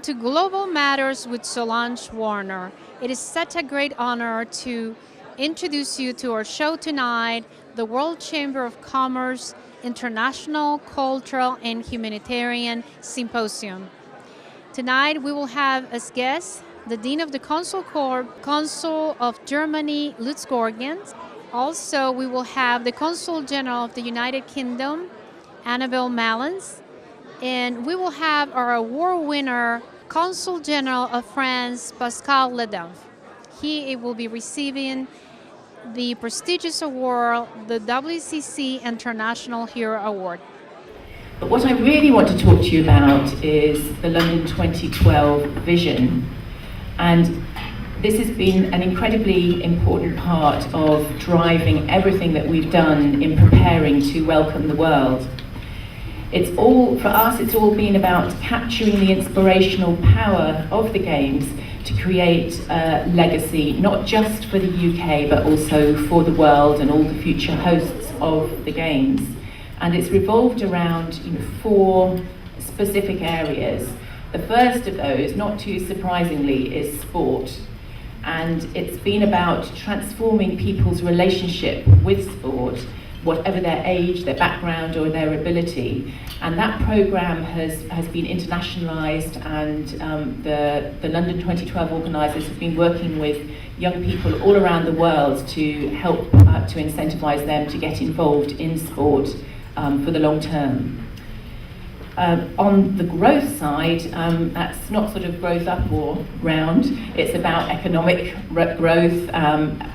to Global Matters with Solange Warner. It is such a great honor to introduce you to our show tonight, the World Chamber of Commerce International Cultural and Humanitarian Symposium. Tonight we will have as guests the Dean of the Consul Corps, Consul of Germany, Lutz Gorgens. Also, we will have the Consul General of the United Kingdom, Annabelle Malins. And we will have our award winner, Consul General of France, Pascal Ledov. He will be receiving the prestigious award, the WCC International Hero Award. But what I really want to talk to you about is the London 2012 vision. And this has been an incredibly important part of driving everything that we've done in preparing to welcome the world. It's all been about capturing the inspirational power of the Games to create a legacy, not just for the UK, but also for the world and all the future hosts of the Games. And it's revolved around 4 specific areas. The first of those, not too surprisingly, is sport. And it's been about transforming people's relationship with sport, whatever their age, their background, or their ability. And that programme has been internationalised, and the London 2012 organisers have been working with young people all around the world to help to incentivise them to get involved in sport for the long term. On the growth side, that's not sort of growth up or round, it's about economic growth.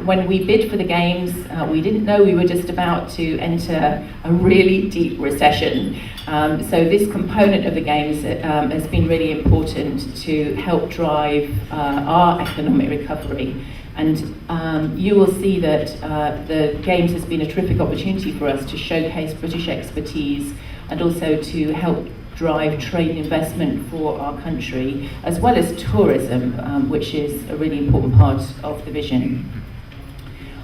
When we bid for the Games, we didn't know we were just about to enter a really deep recession. So this component of the Games has been really important to help drive our economic recovery. And you will see that the Games has been a terrific opportunity for us to showcase British expertise and also to help drive trade and investment for our country, as well as tourism, which is a really important part of the vision.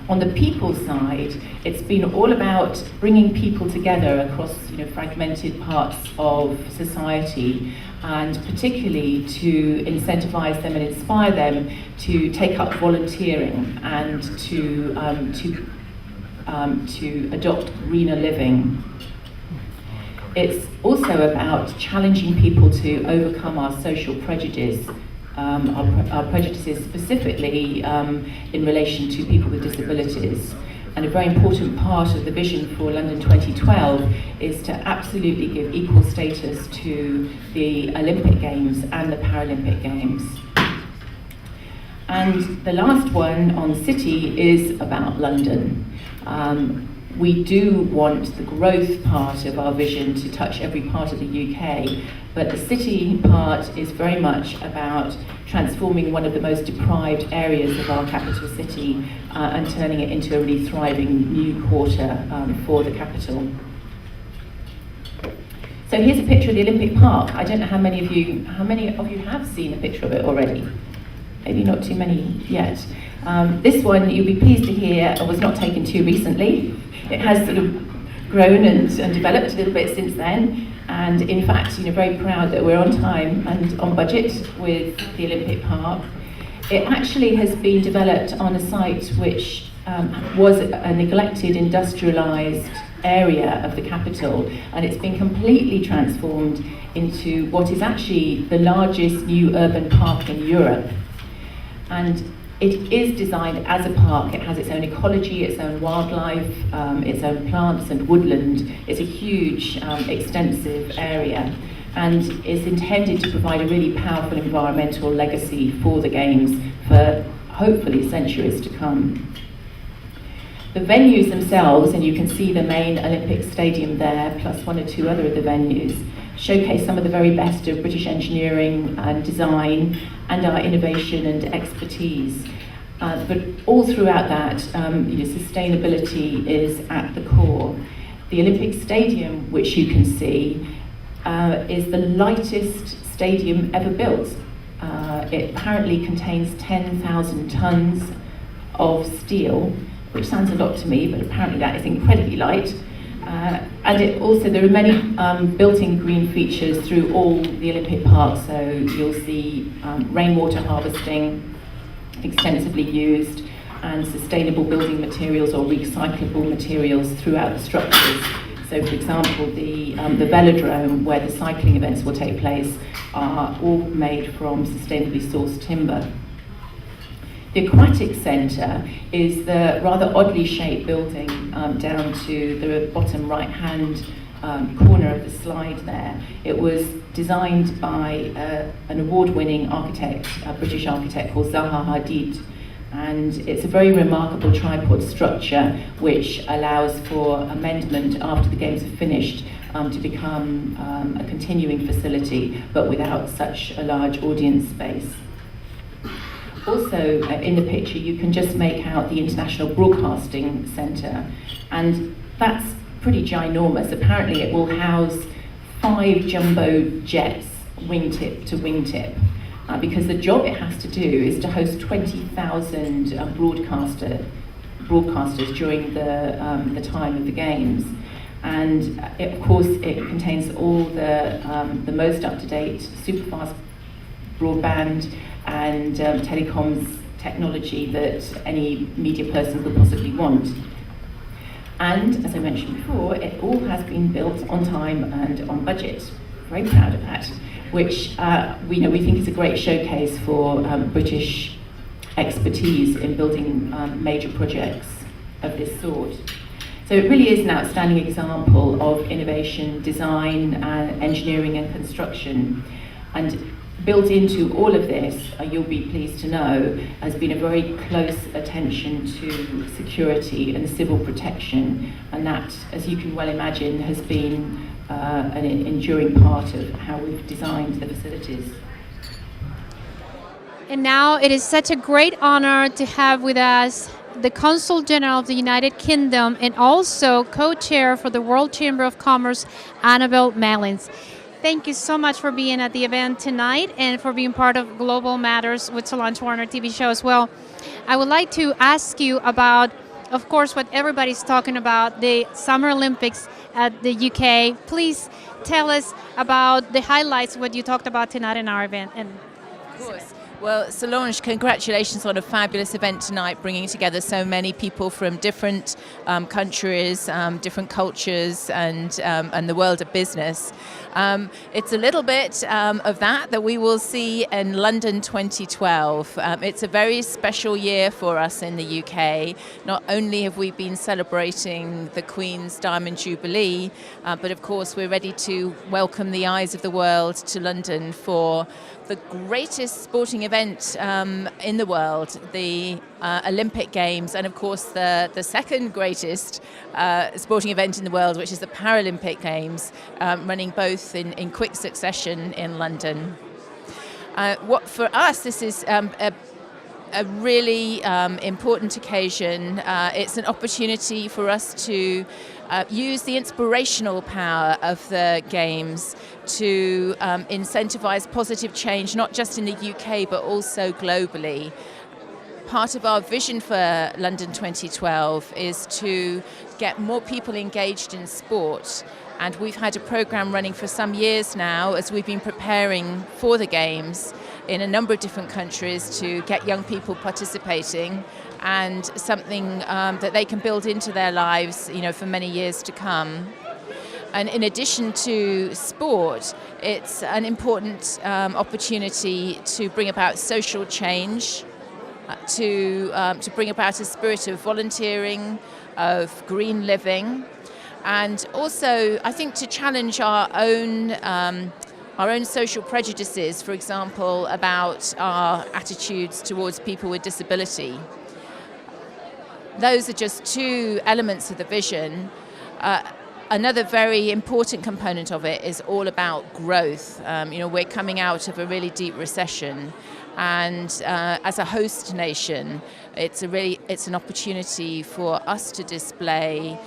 On the people side, it's been all about bringing people together across fragmented parts of society, and particularly to incentivise them and inspire them to take up volunteering and to adopt greener living. It's also about challenging people to overcome our social prejudice, our prejudices specifically in relation to people with disabilities. And a very important part of the vision for London 2012 is to absolutely give equal status to the Olympic Games and the Paralympic Games. And the last one on city is about London. We do want the growth part of our vision to touch every part of the UK, but the city part is very much about transforming one of the most deprived areas of our capital city and turning it into a really thriving new quarter for the capital. So here's a picture of the Olympic Park. I don't know how many of you have seen a picture of it already? Maybe not too many yet. This one, you'll be pleased to hear, was not taken too recently. It has sort of grown and developed a little bit since then, and in fact, very proud that we're on time and on budget with the Olympic Park. It actually has been developed on a site which was a neglected industrialised area of the capital, and it's been completely transformed into what is actually the largest new urban park in Europe. And it is designed as a park. It has its own ecology, its own wildlife, its own plants and woodland. It's a huge, extensive area, and is intended to provide a really powerful environmental legacy for the Games for hopefully centuries to come. The venues themselves, and you can see the main Olympic Stadium there, plus 1 or 2 other of the venues, showcase some of the very best of British engineering and design and our innovation and expertise. But all throughout that, sustainability is at the core. The Olympic Stadium, which you can see, is the lightest stadium ever built. It apparently contains 10,000 tons of steel, which sounds a lot to me, but apparently that is incredibly light. And there are many built-in green features through all the Olympic parks. So you'll see rainwater harvesting extensively used, and sustainable building materials or recyclable materials throughout the structures. So, for example, the velodrome, where the cycling events will take place, are all made from sustainably sourced timber. The Aquatic Centre is the rather oddly shaped building down to the bottom right-hand corner of the slide there. It was designed by an award-winning architect, a British architect called Zaha Hadid, and it's a very remarkable tripod structure which allows for amendment after the games are finished to become a continuing facility, but without such a large audience space. Also, in the picture, you can just make out the International Broadcasting Centre, and that's pretty ginormous. Apparently, it will house 5 jumbo jets, wingtip to wingtip, because the job it has to do is to host 20,000 broadcasters during the time of the games. And of course, it contains all the most up-to-date, super-fast broadband and telecoms technology that any media person could possibly want. And as I mentioned before, it all has been built on time and on budget. Very proud of that, which we think is a great showcase for British expertise in building major projects of this sort. So it really is an outstanding example of innovation, design, engineering and construction. And built into all of this, you'll be pleased to know, has been a very close attention to security and civil protection, and that, as you can well imagine, has been an enduring part of how we've designed the facilities. And now it is such a great honor to have with us the Consul General of the United Kingdom and also co-chair for the World Chamber of Commerce, Annabel Malins. Thank you so much for being at the event tonight and for being part of Global Matters with Solange Warner TV show as well. I would like to ask you about, of course, what everybody's talking about, the Summer Olympics at the UK. Please tell us about the highlights, what you talked about tonight in our event. And of course. Well, Solange, congratulations on a fabulous event tonight, bringing together so many people from different countries, different cultures, and the world of business. It's a little bit of that we will see in London 2012. It's a very special year for us in the UK. Not only have we been celebrating the Queen's Diamond Jubilee, but of course we're ready to welcome the eyes of the world to London for the greatest sporting event in the world, the Olympic Games, and of course the second greatest sporting event in the world, which is the Paralympic Games, running both in quick succession in London. What for us, this is a really important occasion. It's an opportunity for us to use the inspirational power of the Games to incentivize positive change, not just in the UK, but also globally. Part of our vision for London 2012 is to get more people engaged in sport. And we've had a program running for some years now as we've been preparing for the Games in a number of different countries to get young people participating, and something that they can build into their lives, for many years to come. And in addition to sport, it's an important opportunity to bring about social change, to bring about a spirit of volunteering, of green living, and also, I think, to challenge our own social prejudices, for example, about our attitudes towards people with disability. Those are just two elements of the vision. Another very important component of it is all about growth. We're coming out of a really deep recession, and as a host nation, it's an opportunity for us to display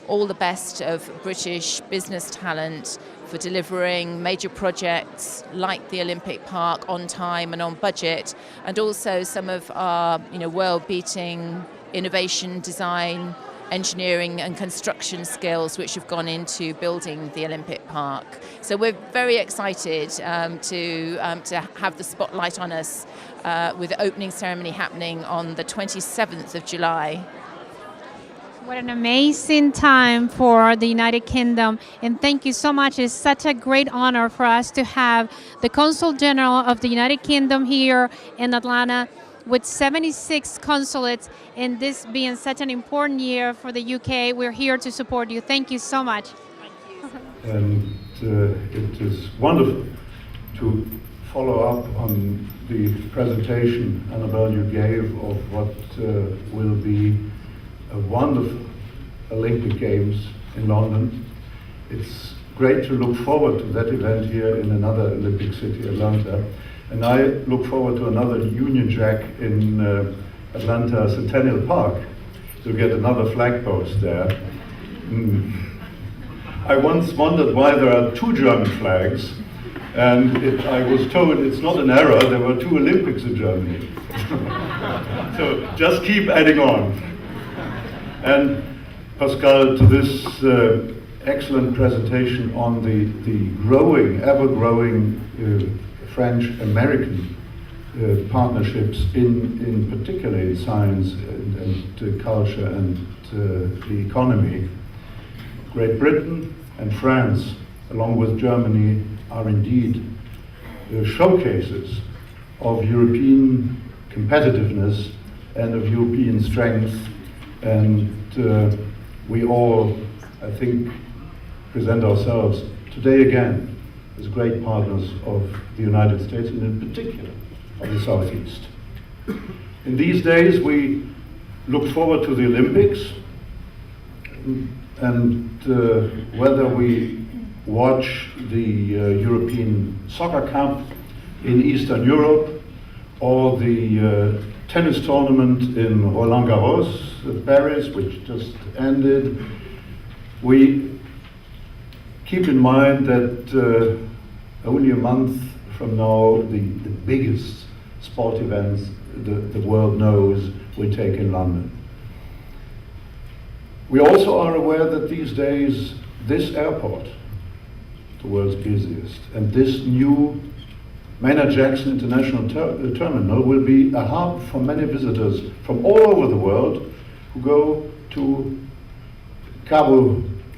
all the best of British business talent for delivering major projects like the Olympic Park on time and on budget, and also some of our world-beating innovation, design, engineering and construction skills which have gone into building the Olympic Park. So we're very excited to have the spotlight on us with the opening ceremony happening on the 27th of July. What an amazing time for the United Kingdom, and thank you so much. It's such a great honor for us to have the Consul General of the United Kingdom here in Atlanta with 76 consulates, and this being such an important year for the UK. We're here to support you. Thank you so much. And it is wonderful to follow up on the presentation, Annabelle, you gave of what will be a wonderful Olympic Games in London. It's great to look forward to that event here in another Olympic city, Atlanta. And I look forward to another Union Jack in Atlanta Centennial Park to get another flag post there. I once wondered why there are two German flags, and I was told it's not an error, there were two Olympics in Germany. So just keep adding on. And Pascal, to this excellent presentation on the growing, ever-growing French-American partnerships in particular in science and culture and the economy. Great Britain and France, along with Germany, are indeed showcases of European competitiveness and of European strength. And we all, I think, present ourselves today again as great partners of the United States, and in particular of the Southeast. In these days, we look forward to the Olympics, and whether we watch the European Soccer Cup in Eastern Europe or the tennis tournament in Roland Garros, Paris, which just ended, we keep in mind that only a month from now, the biggest sport events the world knows will take in London. We also are aware that these days, this airport, the world's busiest, and this new Maynard Jackson International Terminal will be a hub for many visitors from all over the world who go to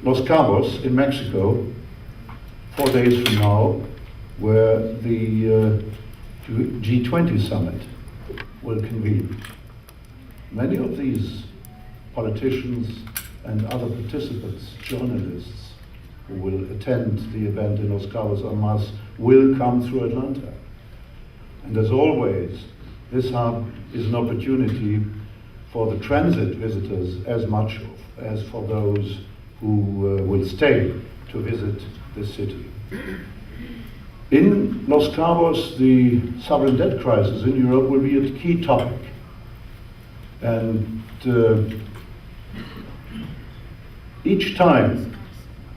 Los Cabos in Mexico 4 days from now, where the G20 summit will convene. Many of these politicians and other participants, journalists who will attend the event in Los Cabos en masse, will come through Atlanta. And as always, this hub is an opportunity for the transit visitors as much as for those who will stay to visit the city. In Los Cabos, the sovereign debt crisis in Europe will be a key topic. And each time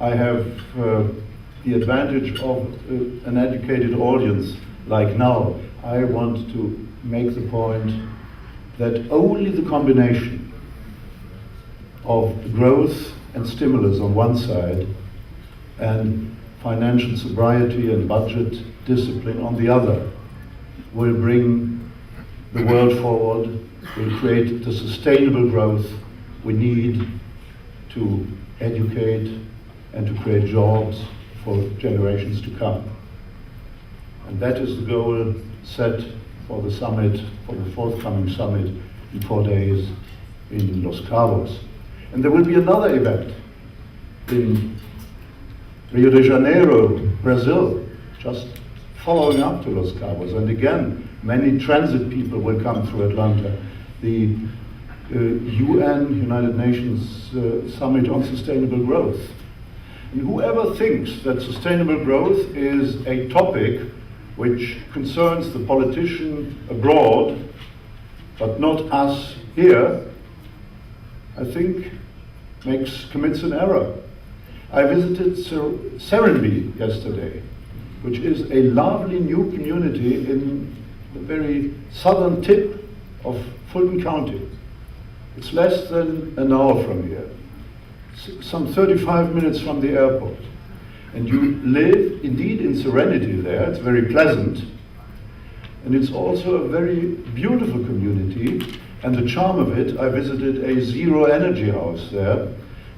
I have the advantage of an educated audience like now, I want to make the point that only the combination of growth and stimulus on one side and financial sobriety and budget discipline on the other will bring the world forward, will create the sustainable growth we need to educate and to create jobs for generations to come. And that is the goal set for the summit, for the forthcoming summit in 4 days in Los Cabos. And there will be another event in Rio de Janeiro, Brazil, just following up to Los Cabos. And again, many transit people will come through Atlanta. The UN, United Nations Summit on Sustainable Growth. And whoever thinks that sustainable growth is a topic which concerns the politician abroad, but not us here, I think commits an error. I visited Serenbe yesterday, which is a lovely new community in the very southern tip of Fulton County. It's less than an hour from here, some 35 minutes from the airport. And you live indeed in serenity there. It's very pleasant. And it's also a very beautiful community. And the charm of it, I visited a zero energy house there.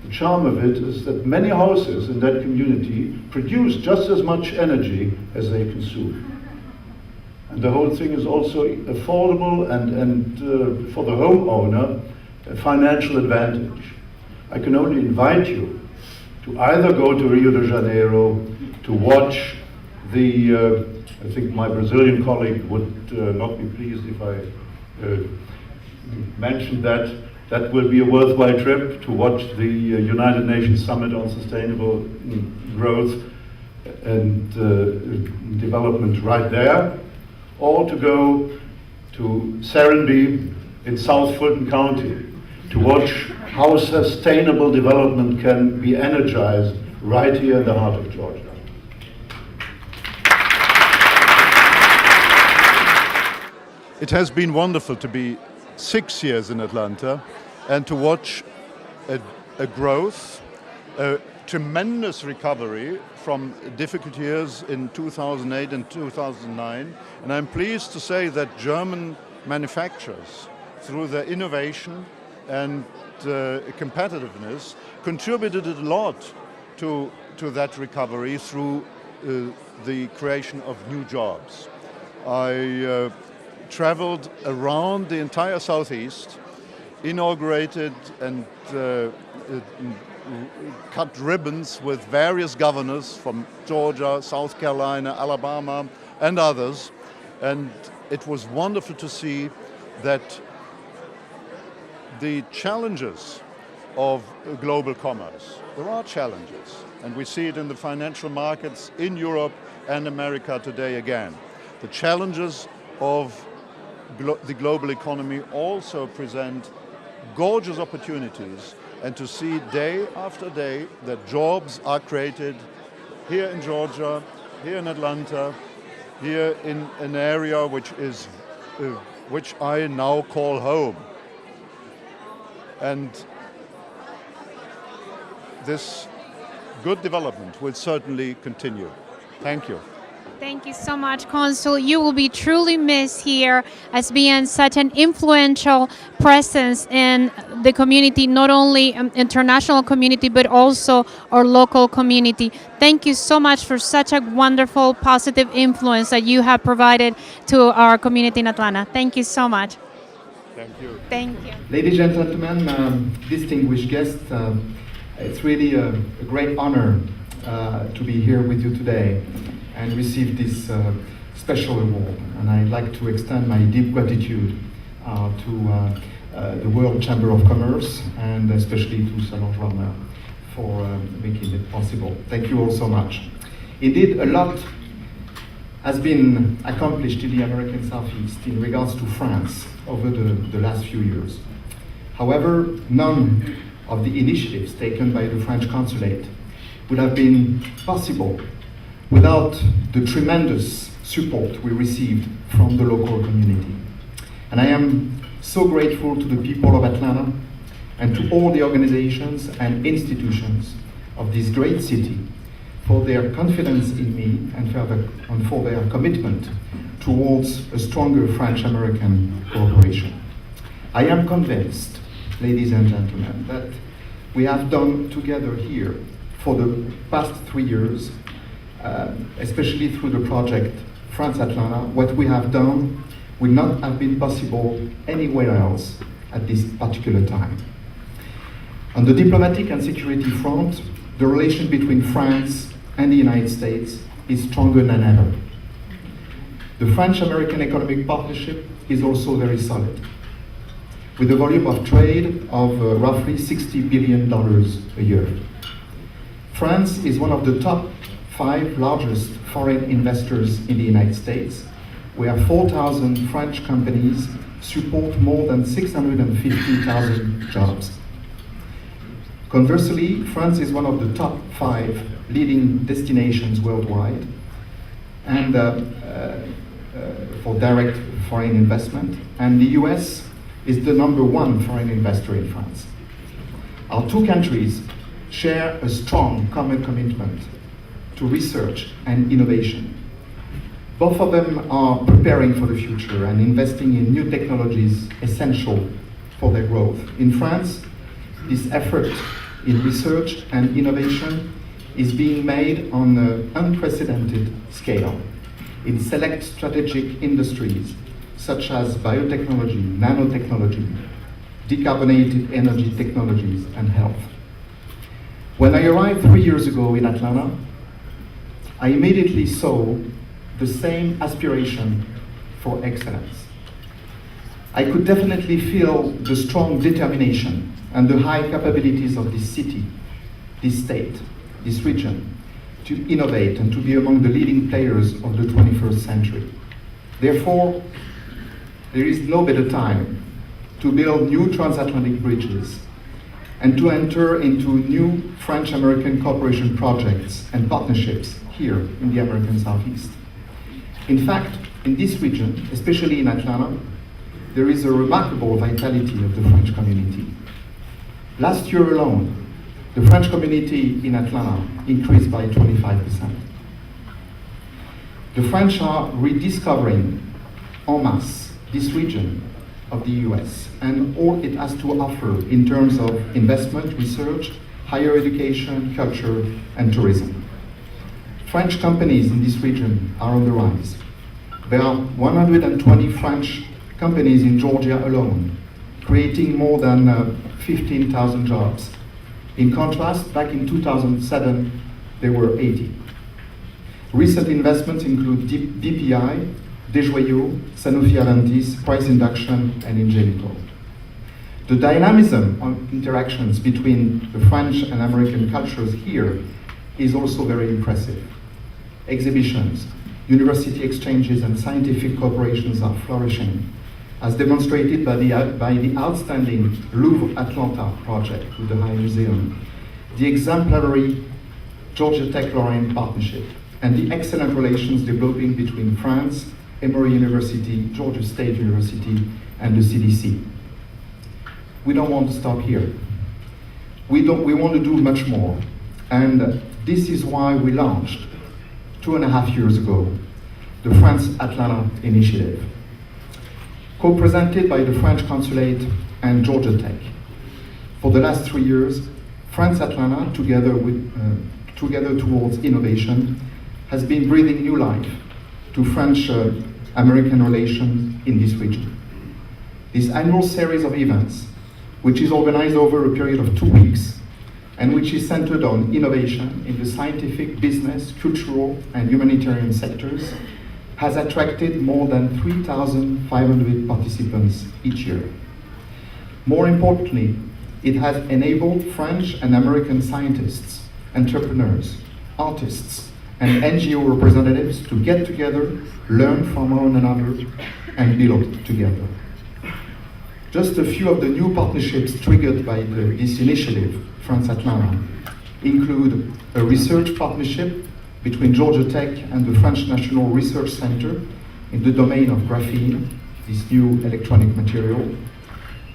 The charm of it is that many houses in that community produce just as much energy as they consume. And the whole thing is also affordable and for the homeowner, a financial advantage. I can only invite you to either go to Rio de Janeiro to watch the, I think my Brazilian colleague would not be pleased if I mentioned that. That will be a worthwhile trip to watch the United Nations Summit on Sustainable Growth and Development right there, or to go to Serenbe in South Fulton County to watch how sustainable development can be energized right here in the heart of Georgia. It has been wonderful to be 6 years in Atlanta and to watch a growth, a tremendous recovery from difficult years in 2008 and 2009. And I'm pleased to say that German manufacturers, through their innovation and competitiveness, contributed a lot to that recovery through the creation of new jobs. I traveled around the entire Southeast, inaugurated and cut ribbons with various governors from Georgia, South Carolina, Alabama, and others. And it was wonderful to see that the challenges of global commerce, there are challenges, and we see it in the financial markets in Europe and America today again. The challenges of the global economy also present gorgeous opportunities, and to see day after day that jobs are created here in Georgia, here in Atlanta, here in an area which I now call home. And this good development will certainly continue. Thank you. Thank you so much, Consul. You will be truly missed here as being such an influential presence in the community, not only international community, but also our local community. Thank you so much for such a wonderful, positive influence that you have provided to our community in Atlanta. Thank you so much. Thank you. Thank you. Ladies and gentlemen, distinguished guests, it's really a great honor to be here with you today and receive this special award. And I'd like to extend my deep gratitude to the World Chamber of Commerce and especially to Solange Warner for making it possible. Thank you all so much. Indeed, a lot has been accomplished in the American Southeast in regards to France over the last few years. However, none of the initiatives taken by the French consulate would have been possible without the tremendous support we received from the local community. And I am so grateful to the people of Atlanta and to all the organizations and institutions of this great city for their confidence in me and for their commitment towards a stronger French-American cooperation. I am convinced, ladies and gentlemen, that we have done together here for the past 3 years, especially through the project France-Atlanta, what we have done would not have been possible anywhere else at this particular time. On the diplomatic and security front, the relation between France and the United States is stronger than ever. The French-American economic partnership is also very solid, with a volume of trade of roughly $60 billion a year. France is one of the top 5 largest foreign investors in the United States, where 4,000 French companies support more than 650,000 jobs. Conversely, France is one of the top 5 leading destinations worldwide and for direct foreign investment, and the US is the #1 foreign investor in France. Our two countries share a strong common commitment to research and innovation. Both of them are preparing for the future and investing in new technologies essential for their growth. In France, this effort in research and innovation is being made on an unprecedented scale in select strategic industries such as biotechnology, nanotechnology, decarbonated energy technologies, and health. When I arrived 3 years ago in Atlanta, I immediately saw the same aspiration for excellence. I could definitely feel the strong determination and the high capabilities of this city, this state, this region, to innovate and to be among the leading players of the 21st century. Therefore, there is no better time to build new transatlantic bridges and to enter into new French-American cooperation projects and partnerships here in the American Southeast. In fact, in this region, especially in Atlanta, there is a remarkable vitality of the French community. Last year alone, the French community in Atlanta increased by 25%. The French are rediscovering en masse this region of the US and all it has to offer in terms of investment, research, higher education, culture, and tourism. French companies in this region are on the rise. There are 120 French companies in Georgia alone, creating more than 15,000 jobs. In contrast, back in 2007, there were 80. Recent investments include DPI, Desjoyaux, Sanofi Aventis, Price Induction, and Ingenico. The dynamism of interactions between the French and American cultures here is also very impressive. Exhibitions, university exchanges, and scientific cooperations are flourishing, as demonstrated by the outstanding Louvre Atlanta project with the High Museum, the exemplary Georgia Tech-Lorraine partnership, and the excellent relations developing between France, Emory University, Georgia State University, and the CDC. We don't want to stop here. We want to do much more. And this is why we launched 2.5 years ago the France Atlanta Initiative, co-presented by the French Consulate and Georgia Tech. For the last 3 years, France Atlanta, together towards innovation, has been breathing new life to French-American relations in this region. This annual series of events, which is organized over a period of 2 weeks, and which is centered on innovation in the scientific, business, cultural, and humanitarian sectors, has attracted more than 3,500 participants each year. More importantly, it has enabled French and American scientists, entrepreneurs, artists, and NGO representatives to get together, learn from one another, and build together. Just a few of the new partnerships triggered by this initiative, France Atlanta, include a research partnership between Georgia Tech and the French National Research Center in the domain of graphene, this new electronic material,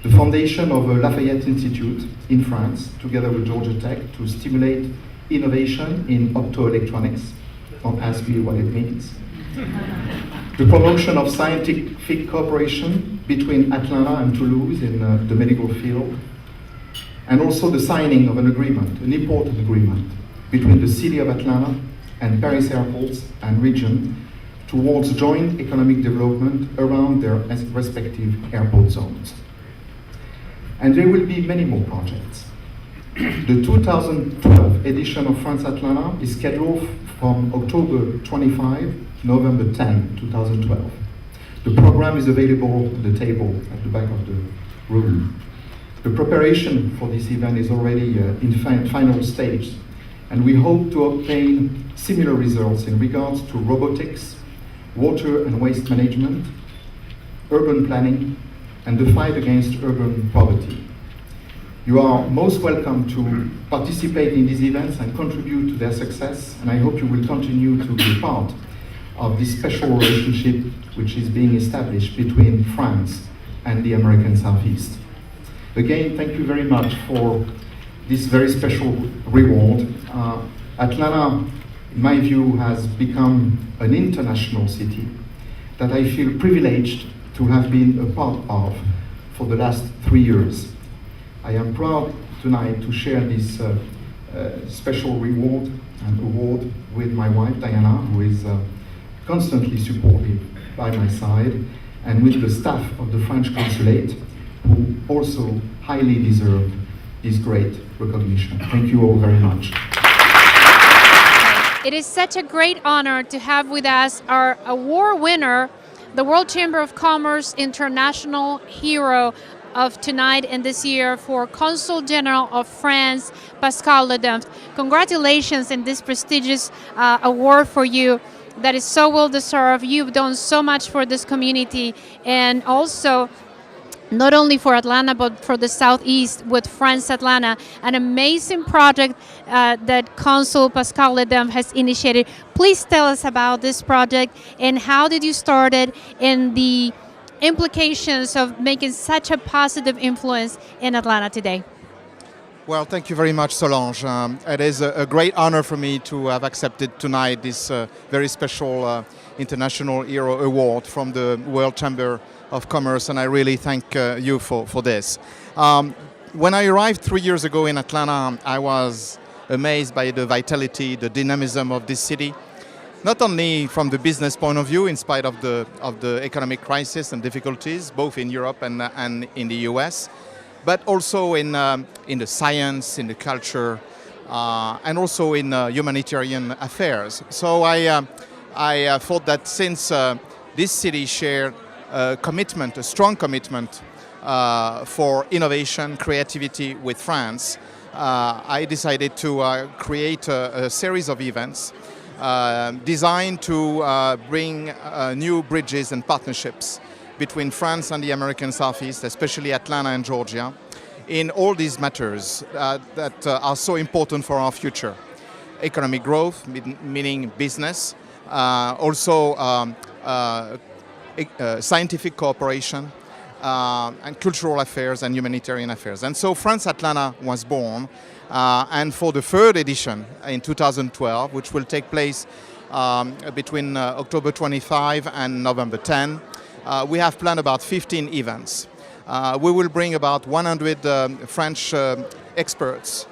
the foundation of a Lafayette Institute in France, together with Georgia Tech, to stimulate innovation in optoelectronics. Don't ask me what it means. The promotion of scientific cooperation between Atlanta and Toulouse in the medical field, and also the signing of an agreement, an important agreement, between the city of Atlanta and Paris airports and region towards joint economic development around their respective airport zones. And there will be many more projects. The 2012 edition of France Atlanta is scheduled from October 25, November 10, 2012. The program is available on the table at the back of the room. The preparation for this event is already in final stage, and we hope to obtain similar results in regards to robotics, water and waste management, urban planning, and the fight against urban poverty. You are most welcome to participate in these events and contribute to their success, and I hope you will continue to be part of this special relationship which is being established between France and the American Southeast. Again, thank you very much for this very special reward. Atlanta, in my view, has become an international city that I feel privileged to have been a part of for the last 3 years. I am proud tonight to share this special reward and award with my wife Diana, who is constantly supportive by my side, and with the staff of the French Consulate, who also highly deserve this great recognition. Thank you all very much. It is such a great honor to have with us our award winner, the World Chamber of Commerce International Hero of tonight and this year for Consul General of France, Pascal Ledempt. Congratulations in this prestigious award for you. That is so well deserved. You've done so much for this community, and also not only for Atlanta, but for the Southeast with France Atlanta, an amazing project that Consul Pascal Ledempt has initiated. Please tell us about this project and how did you start it and the implications of making such a positive influence in Atlanta today. Well, thank you very much, Solange. It is a great honor for me to have accepted tonight this very special International Hero Award from the World Chamber of Commerce, and I really thank you for this. When I arrived 3 years ago in Atlanta, I was amazed by the vitality, the dynamism of this city, not only from the business point of view, in spite of the economic crisis and difficulties, both in Europe and in the US, but also in the science, in the culture, and also in humanitarian affairs. So I thought that since this city shared a commitment, a strong commitment for innovation, creativity with France, I decided to create a series of events designed to bring new bridges and partnerships between France and the American Southeast, especially Atlanta and Georgia, in all these matters that are so important for our future. Economic growth, meaning business, also scientific cooperation, and cultural affairs and humanitarian affairs. And so France Atlanta was born, and for the third edition in 2012, which will take place between October 25 and November 10, we have planned about 15 events. We will bring about 100 French experts,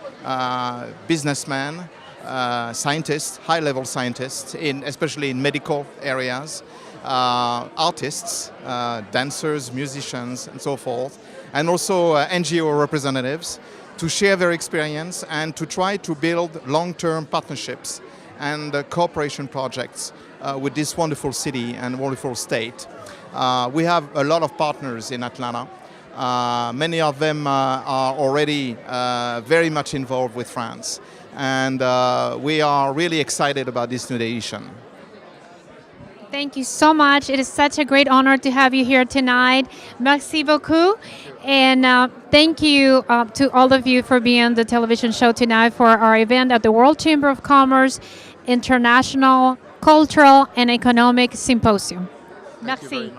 businessmen, scientists, high-level scientists, especially in medical areas, artists, dancers, musicians, and so forth, and also NGO representatives to share their experience and to try to build long-term partnerships and cooperation projects with this wonderful city and wonderful state. We have a lot of partners in Atlanta. Many of them are already very much involved with France, and we are really excited about this new edition. Thank you so much. It is such a great honor to have you here tonight. Merci beaucoup. And thank you to all of you for being on the television show tonight for our event at the World Chamber of Commerce International Cultural and Economic Symposium. Merci.